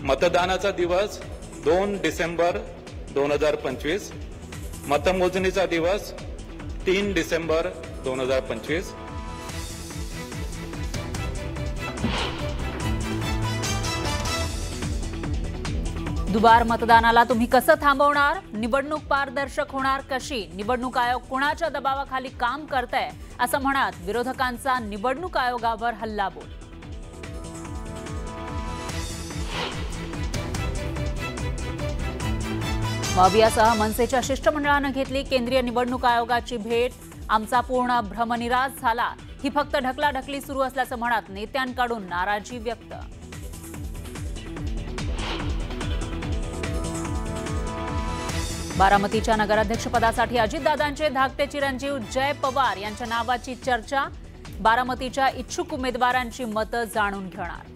मतदानाचा दिवस 2 डिसेंबर 2025, मतमोजणीचा दिवस 3 डिसेंबर 2025। दुबार मतदानाला तुम्ही कसं थांबवणार? निवडणूक पारदर्शक होणार कशी? निवडणूक आयोग कुणाच्या दबावाखाली काम करतंय असं म्हणत विरोधकांचा निवडणूक आयोगावर हल्लाबोल। मवियासह मनसेच्या शिष्टमंडळानं घेतली केंद्रीय निवडणूक आयोगाची भेट। आमचा पूर्ण भ्रमनिरास झाला, ही फक्त ढकलाढकली सुरू असल्याचं म्हणत नेत्यांकडून नाराजी व्यक्त। बारामतीच्या नगराध्यक्षपदासाठी अजितदादांचे धाकटे चिरंजीव जय पवार यांच्या नावाची चर्चा। बारामतीच्या इच्छुक उमेदवारांची मतं जाणून घेणार।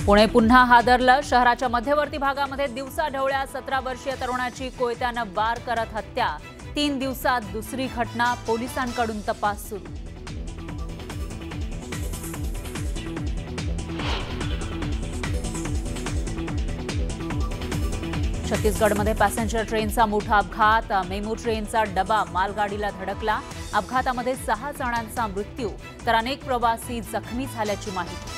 पुणे पुन्हा हादरलं, शहराच्या मध्यवर्ती भागामध्ये दिवसाढवळ्या 17 वर्षीय तरुणाची कोयत्यानं वार करत हत्या। 3 दिवसात दुसरी घटना, पोलिसांकडून तपास सुरू। छत्तीसगडमध्ये पॅसेंजर ट्रेनचा मोठा अपघात, मेमू ट्रेनचा डबा मालगाडीला धडकला। अपघातामध्ये 6 जणांचा मृत्यू तर अनेक प्रवासी जखमी झाल्याची माहिती।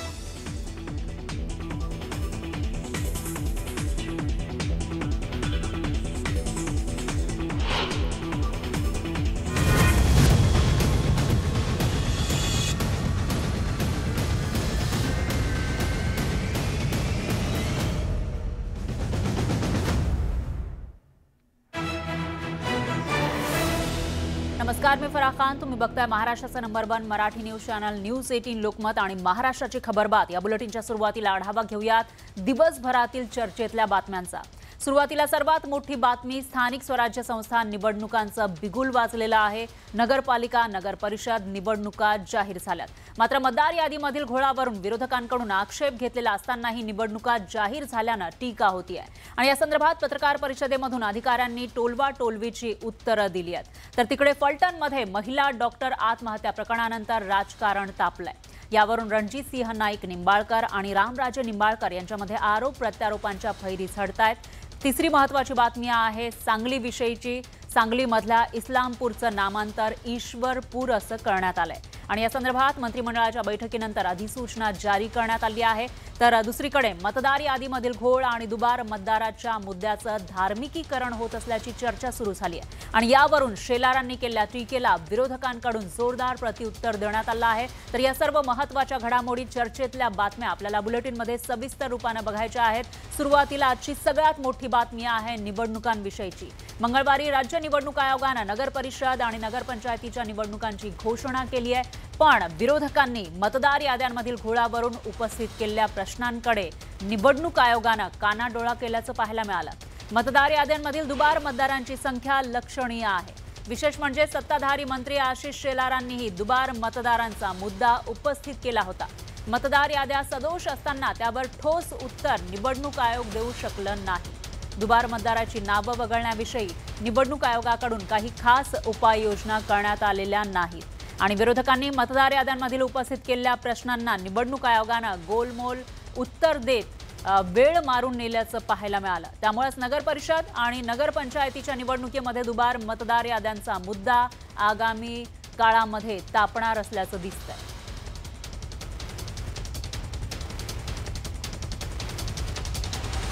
नमस्कार, मी फराह खान, तुम्ही बघताय महाराष्ट्राचा number 1 Marathi news channel news 18 Lokmat आणि महाराष्ट्राची खबरबात। या बुलेटिनच्या सुरुवातीला आढावा घेऊयात दिवसभरातील चर्चेतल्या बातम्यांचा। सुरुवातीला सर्वात मोठी बातमी, स्थानिक स्वराज्य संस्था निवडणुकांचं बिगुल वाजलेलं आहे। नगरपालिका, नगरपरिषद निवडणुका जाहीर झाल्यात, मात्र मतदार यादीमधील घोळावरून विरोधकांकडून आक्षेप घेतलेला असतानाही निवडणुका जाहीर झाल्यानं टीका होतीये आणि या संदर्भात पत्रकार परिषदेमधून अधिकाऱ्यांनी टोलवाटोलवीची उत्तरं दिली आहेत। तर तिकडे फलटणमध्ये महिला डॉक्टर आत्महत्या प्रकरणानंतर राजकारण तापलंय। यावरून रणजित सिंह नाईक निंबाळकर आणि रामराजे निंबाळकर यांच्यामध्ये आरोप प्रत्यारोपांच्या फैरी झडतायत। तिसरी महत्त्वाची बातमी आहे सांगलीविषयीची। सांगलीमधल्या इस्लामपूरचं नामांतर ईश्वरपूर असं करण्यात आलंय आणि या संदर्भात मंत्रिमंडळाच्या बैठकीनंतर अधिसूचना जारी करण्यात आली आहे। तर दुसरीकडे मतदार यादीमधील घोळ आणि दुबार मतदाराच्या मुद्द्याचं धार्मिकीकरण होत असल्याची चर्चा सुरू झाली आहे आणि यावरून शेलारांनी केलेल्या टीकेला विरोधकांकडून जोरदार प्रत्युत्तर देण्यात आलं आहे। तर या सर्व महत्त्वाच्या घडामोडी, चर्चेतल्या बातम्या आपल्याला बुलेटिनमध्ये सविस्तर रूपाने बघायच्या आहेत। सुरुवातीला आजची सगळ्यात मोठी बातमी आहे निवडणुकांविषयीची। मंगळवारी राज्य निवडणूक आयोगानं नगर परिषद आणि नगरपंचायतीच्या निवडणुकांची घोषणा केली आहे, पण विरोधकांनी मतदार याद्यांमधील घोळावरून उपस्थित केलेल्या प्रश्नांकडे निवडणूक आयोगानं कानाडोळा केल्याचं पाहायला मिळालं। मतदार याद्यांमधील दुबार मतदारांची संख्या लक्षणीय आहे। विशेष म्हणजे सत्ताधारी मंत्री आशिष शेलारांनीही दुबार मतदारांचा मुद्दा उपस्थित केला होता। मतदार याद्या सदोष असताना त्यावर ठोस उत्तर निवडणूक आयोग देऊ शकलं नाही। दुबार मतदाराची नावं वगळण्याविषयी निवडणूक आयोगाकडून काही खास उपाययोजना करण्यात आलेल्या नाहीत आणि विरोधकांनी मतदार याद्यांमधील उपस्थित केलेल्या प्रश्नांना निवडणूक आयोगानं गोलमोल उत्तर देत वेळ मारून नेल्याचं पाहायला मिळालं। त्यामुळेच नगर परिषद आणि नगरपंचायतीच्या निवडणुकीमध्ये दुबार मतदार याद्यांचा मुद्दा आगामी काळामध्ये तापणार असल्याचं दिसतंय।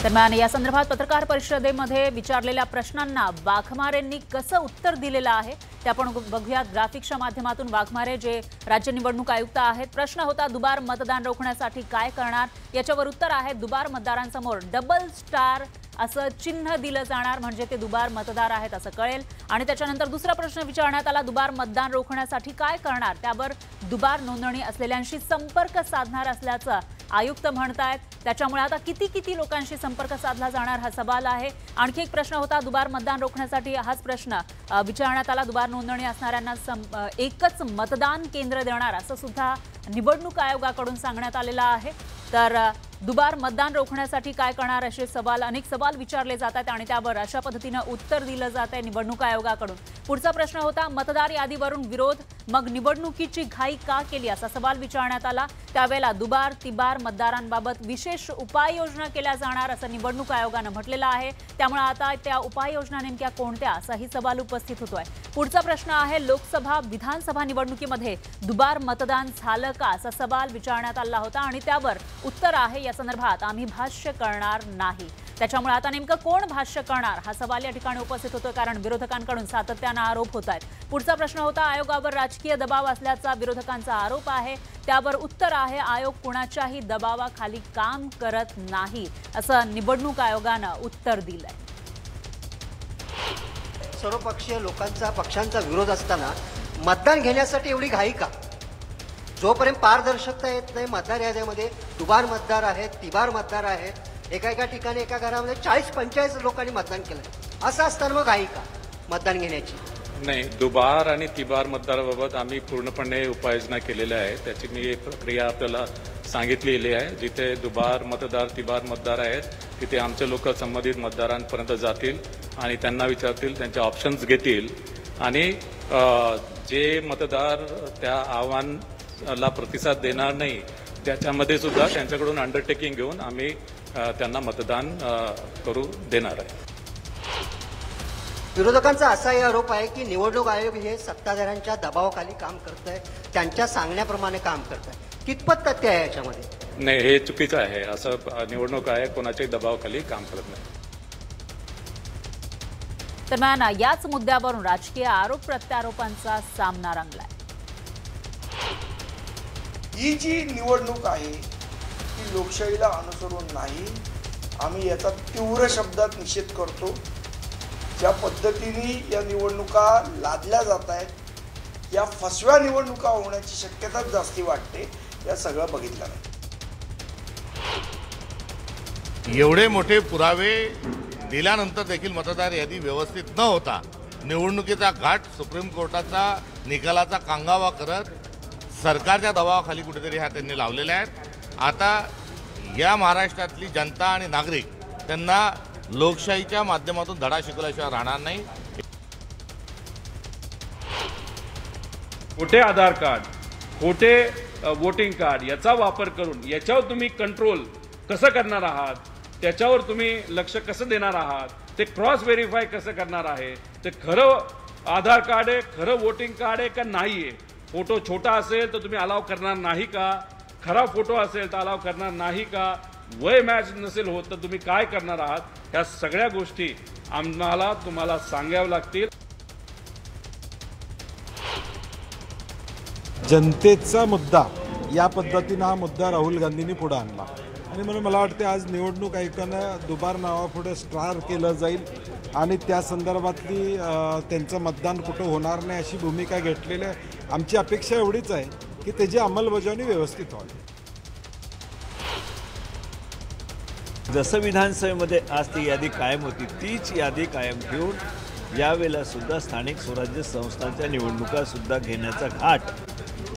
दरम्यान या संदर्भात पत्रकार परिषदेमध्ये विचारलेल्या प्रश्नांना वाघमारेंनी कसं उत्तर दिलेलं आहे ते आपण बघूया ग्राफिक्सच्या माध्यमातून। वाघमारे जे राज्य निवडणूक आयुक्त आहेत, प्रश्न होता दुबार मतदान रोखण्यासाठी काय करणार, याच्यावर उत्तर आहे दुबार मतदारांसमोर डबल स्टार असं चिन्ह दिलं जाणार, म्हणजे ते दुबार मतदार आहेत असं कळेल। आणि त्याच्यानंतर दुसरा प्रश्न विचारण्यात आला दुबार मतदान रोखण्यासाठी काय करणार, त्यावर दुबार नोंदणी असलेल्यांशी संपर्क साधणार असल्याचं आयुक्त म्हणतायत। त्याच्यामुळे आता किती लोकांशी संपर्क साधला जाणार हा सवाल आहे। आणखी एक प्रश्न होता दुबार मतदान रोखण्यासाठी, हाच प्रश्न विचारण्यात आला। दुबार नोंदणी असणाऱ्यांना एकच मतदान केंद्र देणार असं सुद्धा निवडणूक आयोगाकडून सांगण्यात आलेलं आहे। तर दुबार मतदान रोखण्यासाठी काय करणार असे अनेक सवाल विचारले जात आहेत आणि त्यावर अशा पद्धतीनं उत्तर दिलं जात आहे निवडणूक आयोगाकडून। पुढचा प्रश्न होता मतदार यादीवरून विरोध, मग निवडणुकीची घाई का केली असा सवाल विचारण्यात आला। त्यावेळेला दुबार तिबार मतदारांबाबत विशेष उपाययोजना केल्या जाणार असं निवडणूक आयोगानं म्हटलेलं आहे। त्यामुळे आता त्या उपाययोजना नेमक्या कोणत्या असाही सवाल उपस्थित होतोय। पुढचा प्रश्न आहे लोकसभा विधानसभा निवडणुकीमध्ये दुबार मतदान झालं का असा सवाल विचारण्यात आला होता आणि त्यावर उत्तर आहे या संदर्भात आम्ही भाष्य करणार नाही। त्याच्यामुळे आता नेमकं कोण भाष्य करणार हा सवाल या ठिकाणी उपस्थित होतोय, कारण विरोधकांकडून सातत्याने आरोप होत आहेत। पुढचा प्रश्न होता आयोगावर राजकीय दबाव असल्याचा विरोधकांचा आरोप आहे। त्यावर उत्तर आहे आयोग कुणाच्याही दबावाखाली काम करत नाही असं निवडणूक आयोगानं उत्तर दिलंय। सर्वपक्षीय लोकांचा पक्षांचा विरोध असताना मतदान घेण्यासाठी एवढी घाई का? जोपर्यंत पारदर्शकता येत नाही, मतदार याद्यामध्ये दुबार मतदार आहेत, तिबार मतदार आहेत, एका ठिकाणी एका घरामध्ये 40-45 लोकांनी मतदान केलं, असं असताना मग घाई का मतदान घेण्याची? नाही, दुबार आणि तिबार मतदाराबाबत आम्ही पूर्णपणे उपाययोजना केलेल्या आहे। त्याची मी एक प्रक्रिया आपल्याला सांगितलेली आहे। जिथे दुबार मतदार तिबार मतदार आहेत तिथे आमचे लोक संबंधित मतदारांपर्यंत जातील आणि त्यांना विचारतील, त्यांचे ऑप्शन्स घेतील आणि जे मतदार त्या आव्हानाला प्रतिसाद देणार नाही त्याच्यामध्ये सुद्धा त्यांच्याकडून अंडरटेकिंग घेऊन आम्ही त्यांना मतदान करू देणार आहे। विरोधकांचा असाही आरोप आहे की निवडणूक आयोग हे सत्ताधाऱ्यांच्या दबावाखाली काम करत आहे, त्यांच्या सांगण्याप्रमाणे काम करत आहे। कितपत तथ्य आहे याच्यामध्ये? नाही, हे चुकीचं आहे। असं निवडणूक आयोग कोणाच्याही दबावाखाली काम करत नाही। दरम्यान याच मुद्द्यावरून राजकीय आरोप प्रत्यारोपांचा सामना रंगलाय। ही जी निवडणूक आहे ती लोकशाहीला अनुसरून नाही। आम्ही याचा तीव्र शब्दात निषेध करतो। ज्या पद्धतीने या निवडणुका लादल्या जात आहेत, या फसव्या निवडणुका होण्याची शक्यता जास्ती वाटते। या सगळं बघितलं नाही। एवढे मोठे पुरावे दिल्यानंतर देखील मतदार यादी व्यवस्थित न होता निवडणुकीचा घाट सुप्रीम कोर्टाचा निकालाचा कांगावा करत सरकारच्या दबावाखाली कुठेतरी हा त्यांनी लावलेला आहे। आता या महाराष्ट्रातली जनता आणि नागरिक त्यांना लोकशाहीच्या माध्यमातून धडा शिकवल्याशिवाय राहणार नाही। खोटे आधार कार्ड, खोटे वोटिंग कार्ड याचा वापर करून याच्यावर तुम्ही कंट्रोल कसं करणार आहात, त्याच्यावर तुम्ही लक्ष कसं देणार आहात, ते क्रॉस व्हेरीफाय कसं करणार आहे, ते खरं आधार कार्ड आहे, खरं वोटिंग कार्ड आहे का नाही आहे, फोटो छोटा असेल तर तुम्ही अलाव करणार नाही का, खरा फोटो असेल तर अलाव करणार नाही का, वय मॅच नसेल होत तर तुम्ही काय करणार आहात, या सगळ्या गोष्टी आम्हाला तुम्हाला सांगाव्या लागतील। जनतेचा मुद्दा या पद्धतीनं हा मुद्दा राहुल गांधींनी पुढे आणला आणि म्हणून मला वाटते आज निवडणूक आयोगानं दुबार नावापुढे स्टार केलं जाईल आणि त्या संदर्भातली त्यांचं मतदान कुठं होणार नाही अशी भूमिका घेतलेली आहे। आमची अपेक्षा एवढीच आहे की त्याची अंमलबजावणी व्यवस्थित व्हावी। जसं विधानसभेमध्ये आज ती यादी कायम होती तीच यादी कायम ठेवून यावेळेला सुद्धा स्थानिक स्वराज्य संस्थांच्या निवडणुका सुद्धा घेण्याचा घाट